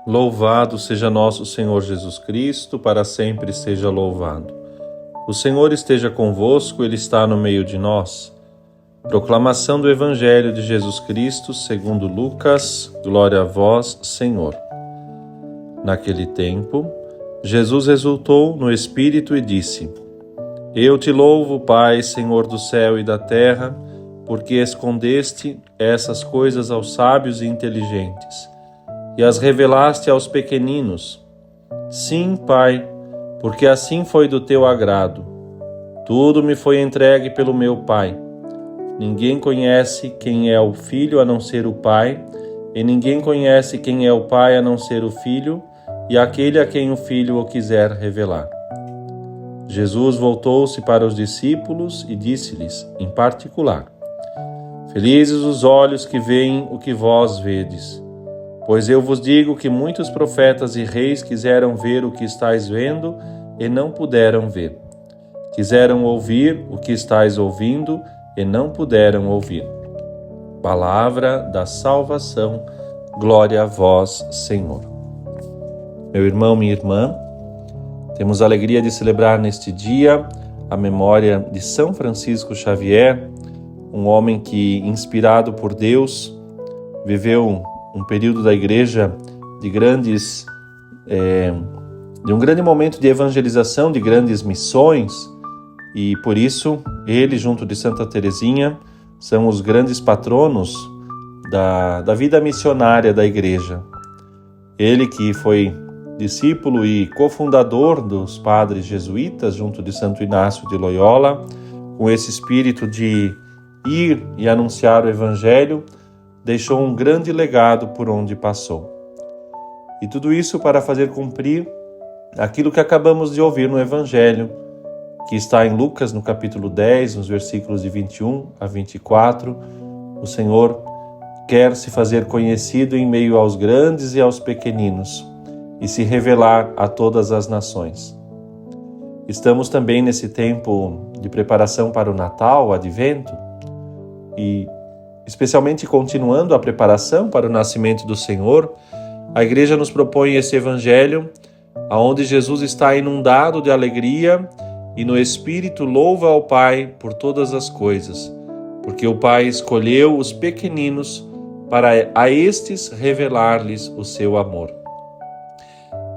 Louvado seja nosso Senhor Jesus Cristo, para sempre seja louvado. O Senhor esteja convosco, Ele está no meio de nós. Proclamação do Evangelho de Jesus Cristo, segundo Lucas. Glória a vós, Senhor. Naquele tempo, Jesus exultou no Espírito e disse: Eu te louvo, Pai, Senhor do céu e da terra, porque escondeste essas coisas aos sábios e inteligentes e as revelaste aos pequeninos. Sim, Pai, porque assim foi do teu agrado. Tudo me foi entregue pelo meu Pai. Ninguém conhece quem é o Filho a não ser o Pai, e ninguém conhece quem é o Pai a não ser o Filho, e aquele a quem o Filho o quiser revelar. Jesus voltou-se para os discípulos e disse-lhes, em particular: Felizes os olhos que veem o que vós vedes. Pois eu vos digo que muitos profetas e reis quiseram ver o que estáis vendo e não puderam ver. Quiseram ouvir o que estáis ouvindo e não puderam ouvir. Palavra da salvação, glória a vós, Senhor. Meu irmão, minha irmã, temos a alegria de celebrar neste dia a memória de São Francisco Xavier, um homem que, inspirado por Deus, viveu um período da Igreja de um grande momento de evangelização, de grandes missões, e por isso ele, junto de Santa Teresinha, são os grandes patronos da vida missionária da Igreja. Ele que foi discípulo e cofundador dos padres jesuítas, junto de Santo Inácio de Loyola, com esse espírito de ir e anunciar o Evangelho, deixou um grande legado por onde passou. E tudo isso para fazer cumprir aquilo que acabamos de ouvir no Evangelho, que está em Lucas, no capítulo 10, nos versículos de 21 a 24. O Senhor quer se fazer conhecido em meio aos grandes e aos pequeninos e se revelar a todas as nações. Estamos também nesse tempo de preparação para o Natal, o Advento, e especialmente continuando a preparação para o nascimento do Senhor, a Igreja nos propõe esse Evangelho, onde Jesus está inundado de alegria e no Espírito louva ao Pai por todas as coisas, porque o Pai escolheu os pequeninos para a estes revelar-lhes o seu amor.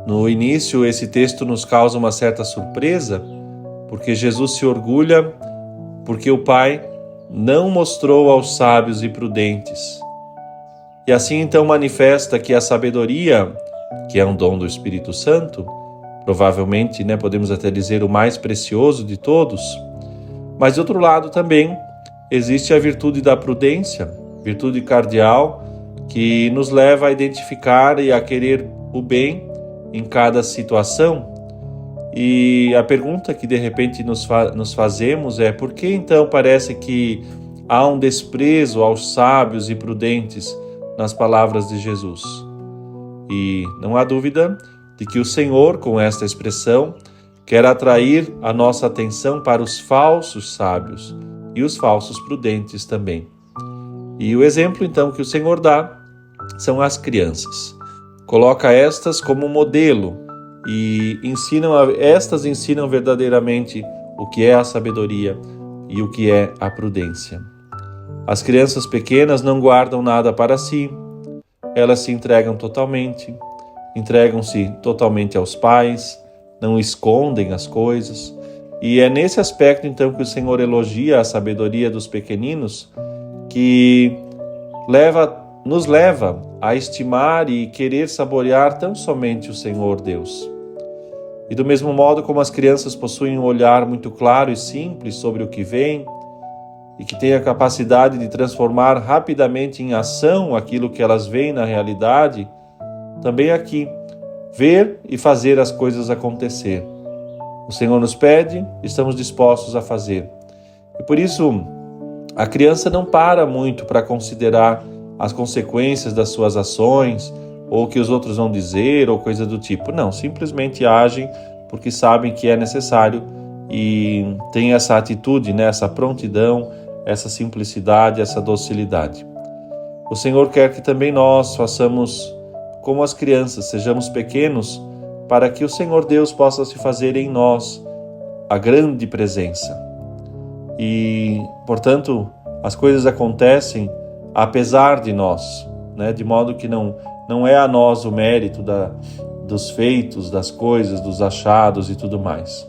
No início, esse texto nos causa uma certa surpresa, porque Jesus se orgulha, porque o Pai não mostrou aos sábios e prudentes. E assim então manifesta que a sabedoria, que é um dom do Espírito Santo, provavelmente, podemos até dizer o mais precioso de todos, mas de outro lado também existe a virtude da prudência, virtude cardeal, que nos leva a identificar e a querer o bem em cada situação. E a pergunta que de repente nos fazemos é: por que então parece que há um desprezo aos sábios e prudentes nas palavras de Jesus? E não há dúvida de que o Senhor, com esta expressão, quer atrair a nossa atenção para os falsos sábios e os falsos prudentes também. E o exemplo então que o Senhor dá são as crianças. Coloca estas como modelo e estas ensinam verdadeiramente o que é a sabedoria e o que é a prudência. As crianças pequenas não guardam nada para si, elas se entregam-se totalmente aos pais, não escondem as coisas, e é nesse aspecto então que o Senhor elogia a sabedoria dos pequeninos, que nos leva a estimar e querer saborear tão somente o Senhor Deus. E do mesmo modo como as crianças possuem um olhar muito claro e simples sobre o que vem, e que têm a capacidade de transformar rapidamente em ação aquilo que elas veem na realidade, também aqui, ver e fazer as coisas acontecer. O Senhor nos pede, estamos dispostos a fazer. E por isso, a criança não para muito para considerar as consequências das suas ações, ou o que os outros vão dizer, ou coisa do tipo. Não, simplesmente agem porque sabem que é necessário e tem essa atitude, essa prontidão, essa simplicidade, essa docilidade. O Senhor quer que também nós façamos como as crianças, sejamos pequenos, para que o Senhor Deus possa se fazer em nós a grande presença. E, portanto, as coisas acontecem apesar de nós, né? De modo que não é a nós o mérito dos feitos, das coisas, dos achados e tudo mais.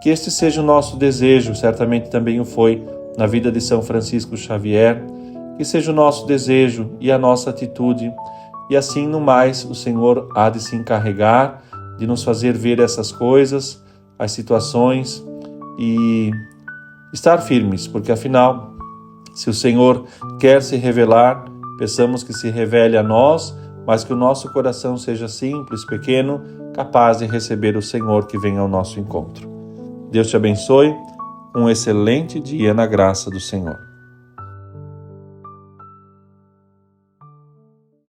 Que este seja o nosso desejo, certamente também o foi na vida de São Francisco Xavier, que seja o nosso desejo e a nossa atitude, e assim no mais o Senhor há de se encarregar de nos fazer ver essas coisas, as situações e estar firmes, porque afinal, se o Senhor quer se revelar, peçamos que se revele a nós, mas que o nosso coração seja simples, pequeno, capaz de receber o Senhor que vem ao nosso encontro. Deus te abençoe, um excelente dia na graça do Senhor.